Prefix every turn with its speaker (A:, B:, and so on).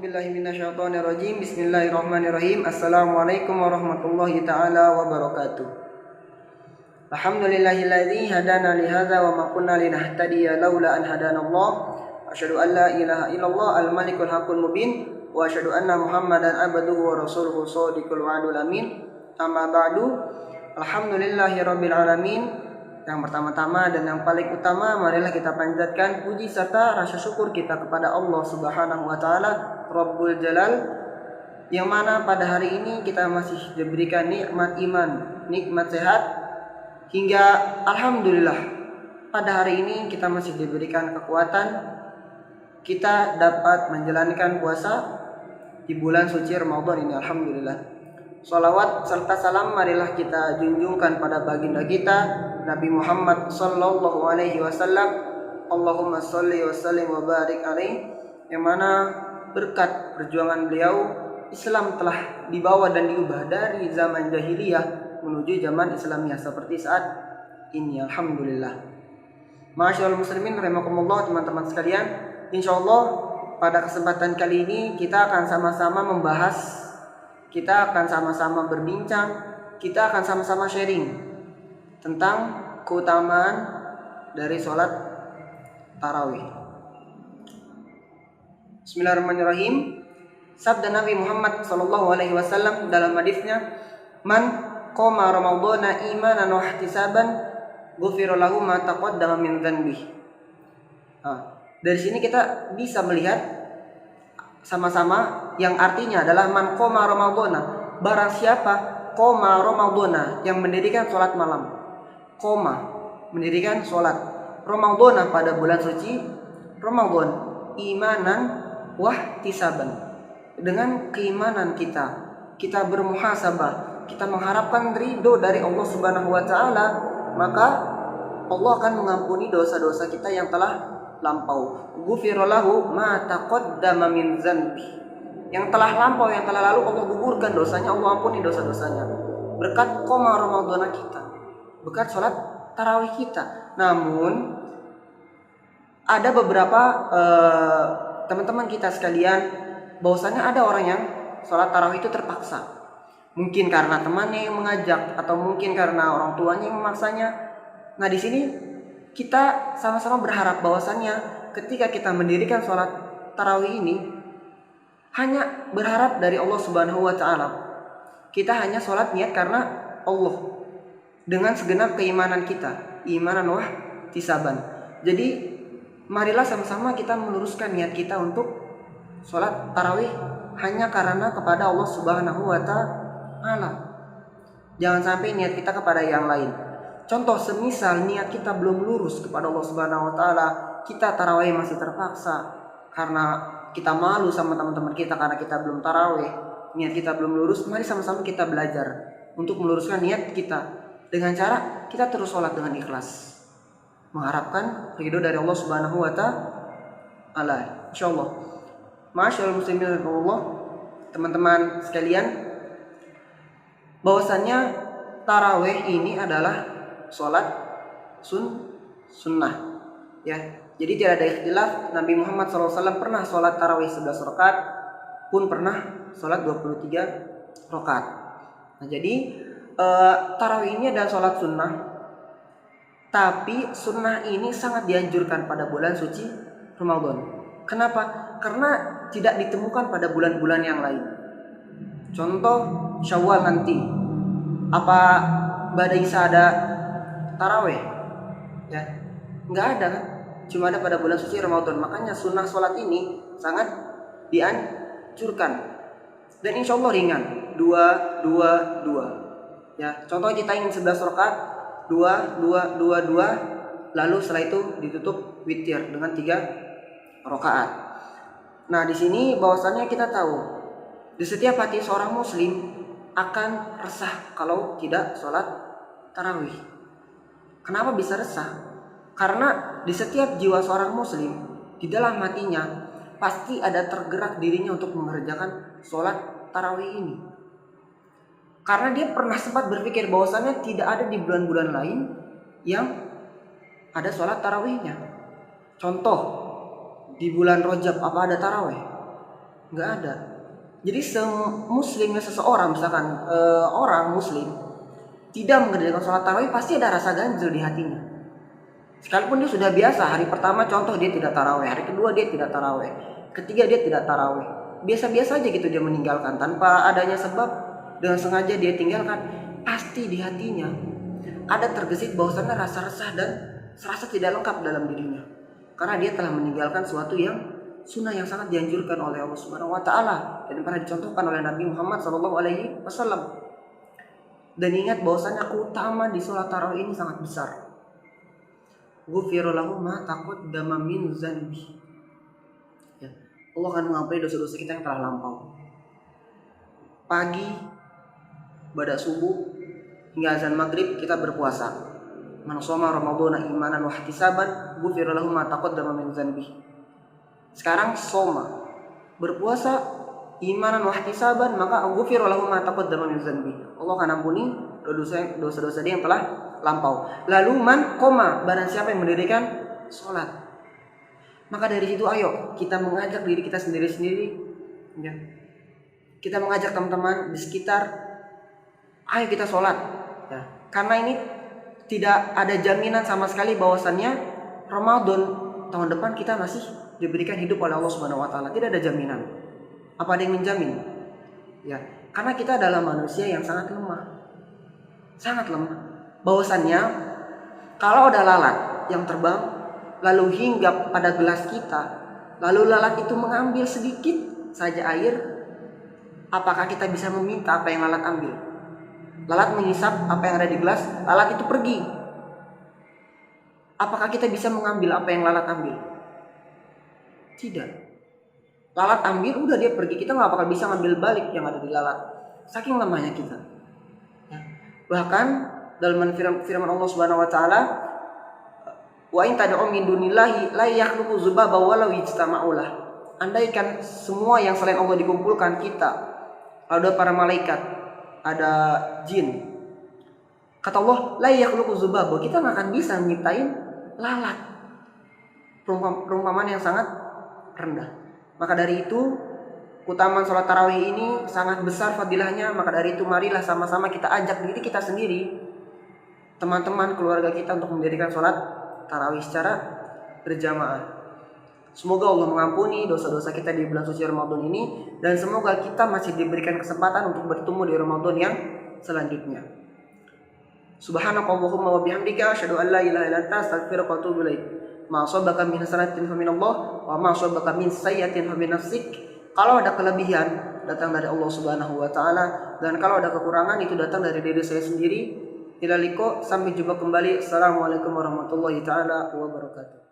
A: billahi minasyaitonir rajim. Bismillahirrahmanirrahim. Assalamualaikum warahmatullahi taala wabarakatuh. Alhamdulillahilladzi hadana li hadza wa ma kunna linahtadiya laula an hadanallah. Asyhadu an la ilaha illallah al-malikul haqqul mubin wa asyhadu anna Muhammadan abduhu wa rasuluhu shadiqul wa'dul amin. Amma ba'du. Alhamdulillahirabbil alamin. Yang pertama-tama dan yang paling utama, marilah kita panjatkan puji serta rasa syukur kita kepada Allah Subhanahu wa taala Rabbul Jalal, yang mana pada hari ini kita masih diberikan nikmat iman, nikmat sehat, hingga alhamdulillah pada hari ini kita masih diberikan kekuatan, kita dapat menjalankan puasa di bulan suci Ramadan ini. Alhamdulillah. Salawat serta salam marilah kita junjungkan pada baginda kita Nabi Muhammad sallallahu alaihi wasallam. Allahumma shalli wa sallim wa barik alaihi, yang mana berkat perjuangan beliau Islam telah dibawa dan diubah dari zaman jahiliyah menuju zaman Islamiyah seperti saat ini. Alhamdulillah. Masyaallah muslimin rahimakumullah, teman-teman sekalian, insyaallah pada kesempatan kali ini kita akan sama-sama membahas, kita akan sama-sama berbincang, kita akan sama-sama sharing tentang keutamaan dari sholat tarawih. Bismillahirrahmanirrahim. Sabda Nabi Muhammad SAW dalam hadisnya, "Man qama ramadhana imanan wa ihtisaban, ghufira lahu ma taqaddama min dzanbihi." Dari sini kita bisa melihat sama-sama yang artinya adalah man qama ramadhana, barang siapa qama ramadhana, yang mendirikan sholat malam. Qama, mendirikan sholat ramadhana pada bulan suci Ramadan, imanan wahtisaban, dengan keimanan kita bermuhasabah, kita mengharapkan ridho dari Allah Subhanahu wa taala, maka Allah akan mengampuni dosa-dosa kita yang telah lampau. Ghufira lahu ma taqaddama min dzanbi, yang telah lampau, yang telah lalu Allah gugurkan dosanya, Allah ampuni dosa-dosanya berkat qoma ramadhana kita, berkat sholat tarawih kita. Namun ada beberapa teman-teman kita sekalian, bahwasanya ada orang yang sholat tarawih itu terpaksa, mungkin karena temannya yang mengajak atau mungkin karena orang tuanya yang memaksanya. Nah, di sini kita sama-sama berharap bahwasannya ketika kita mendirikan sholat tarawih ini, hanya berharap dari Allah Subhanahu wa taala. Kita hanya sholat niat karena Allah dengan segenap keimanan kita, imanan wah tisaban. Jadi marilah sama-sama kita meluruskan niat kita untuk sholat tarawih hanya karena kepada Allah Subhanahu wa taala. Jangan sampai niat kita kepada yang lain. Contoh, semisal niat kita belum lurus kepada Allah Subhanahu wa taala, kita tarawih masih terpaksa karena kita malu sama teman-teman kita karena kita belum tarawih, niat kita belum lurus. Mari sama-sama kita belajar untuk meluruskan niat kita dengan cara kita terus sholat dengan ikhlas, mengharapkan ridho dari Allah Subhanahu wa taala. Insyaallah. Masyaallah muslimin rahimakumullah, teman-teman sekalian, bahwasannya tarawih ini adalah sholat sunnah, ya. Jadi tidak ada ikhtilaf. Nabi Muhammad SAW pernah sholat tarawih 11 rakaat, pun pernah sholat 23 rakaat. Nah, jadi tarawih ini adalah sholat sunnah, tapi sunnah ini sangat dianjurkan pada bulan suci Ramadan. Kenapa? Karena tidak ditemukan pada bulan-bulan yang lain. Contoh Syawal nanti, apa pada Isa ada tarawih? Ya, nggak ada kan? Cuma ada pada bulan suci Ramadan. Makanya sunnah sholat ini sangat dianjurkan dan insya Allah ringan. 2 ya, contoh kita ingin 11 rakaat, 2 lalu setelah itu ditutup witir dengan 3 rakaat. Nah, di sini bahwasannya kita tahu di setiap hati seorang muslim akan resah kalau tidak sholat tarawih. Kenapa bisa resah? Karena di setiap jiwa seorang muslim, di dalam hatinya pasti ada tergerak dirinya untuk mengerjakan sholat tarawih ini. Karena dia pernah sempat berpikir bahwasannya tidak ada di bulan-bulan lain yang ada sholat tarawihnya. Contoh, di bulan Rajab apa ada tarawih? nggak ada. Jadi muslimnya seseorang, misalkan orang muslim tidak mengerjakan sholat tarawih, pasti ada rasa ganjil di hatinya. Sekalipun dia sudah biasa, hari pertama contoh dia tidak tarawih, hari kedua dia tidak tarawih, ketiga dia tidak tarawih, biasa-biasa aja gitu dia meninggalkan tanpa adanya sebab, dengan sengaja dia tinggalkan, pasti di hatinya ada tergesit bahwasannya rasa resah dan serasa tidak lengkap dalam dirinya, karena dia telah meninggalkan suatu yang sunnah yang sangat dianjurkan oleh Allah Subhanahu wa taala dan pernah dicontohkan oleh Nabi Muhammad SAW. Dan ingat bahwasanya keutamaan di sholat tarawih ini sangat besar. Ghufira lahu ma taqaddama min dzanbi. Ya, Allah akan mengampuni dosa-dosa kita yang telah lampau. Pagi, pada subuh hingga azan maghrib kita berpuasa. Man shoma ramadhana imanan wa ihtisaban ghufira lahu ma taqaddama min dzanbi. Sekarang soma, berpuasa imanan wa ihtisaban, maka ghufira lahu ma taqaddama min dzanbi. Allah akan ampuni dosa-dosa dia yang telah lampau. Lalu man qoma, barang siapa yang mendirikan salat. Maka dari situ ayo kita mengajak diri kita sendiri-sendiri, ya. Kita mengajak teman-teman di sekitar, ayo kita salat, ya. Karena ini tidak ada jaminan sama sekali bahwasannya Ramadan tahun depan kita masih diberikan hidup oleh Allah Subhanahu wa taala. Tidak ada jaminan. Apa ada yang menjamin? Ya, karena kita adalah manusia yang sangat lemah. Sangat lemah. Bahwasannya kalau ada lalat yang terbang lalu hinggap pada gelas kita, lalu lalat itu mengambil sedikit saja air, apakah kita bisa meminta apa yang lalat ambil? Lalat menghisap apa yang ada di gelas, lalat itu pergi. Apakah kita bisa mengambil apa yang lalat ambil? Tidak. Lalat ambil, udah dia pergi. Kita nggak bakal bisa ngambil balik yang ada di lalat. Saking lemahnya kita. Ya. Bahkan dalam firman Allah Subhanahu Wa Taala, wa in tad'u min dunillahi la yakhluqu dzubaba walau ijtama'ulah. Andaikan semua yang selain Allah dikumpulkan kita, ada para malaikat, ada jin. Kata Allah, la yakhluqu dzubaba, kita nggak akan bisa nyiptain lalat. Perumpamaan yang sangat rendah. Maka dari itu keutamaan sholat tarawih ini sangat besar fadilahnya. Maka dari itu marilah sama-sama kita ajak diri kita sendiri, teman-teman, keluarga kita untuk mendirikan sholat tarawih secara berjamaah. Semoga Allah mengampuni dosa-dosa kita di bulan suci Ramadan ini, dan semoga kita masih diberikan kesempatan untuk bertemu di Ramadan yang selanjutnya. Subhanakallahumma wa bihamdika asyhadu an la ilaha illa anta astaghfiruka wa atubu ilaik. Ma asabaka min hasanatin fa min Allah wa ma asabaka min sayyi'atin fa min nafsik. Kalau ada kelebihan datang dari Allah Subhanahu wa taala, dan kalau ada kekurangan itu datang dari diri saya sendiri. Ila liqa, sampai jumpa kembali. Assalamualaikum warahmatullahi taala wabarakatuh.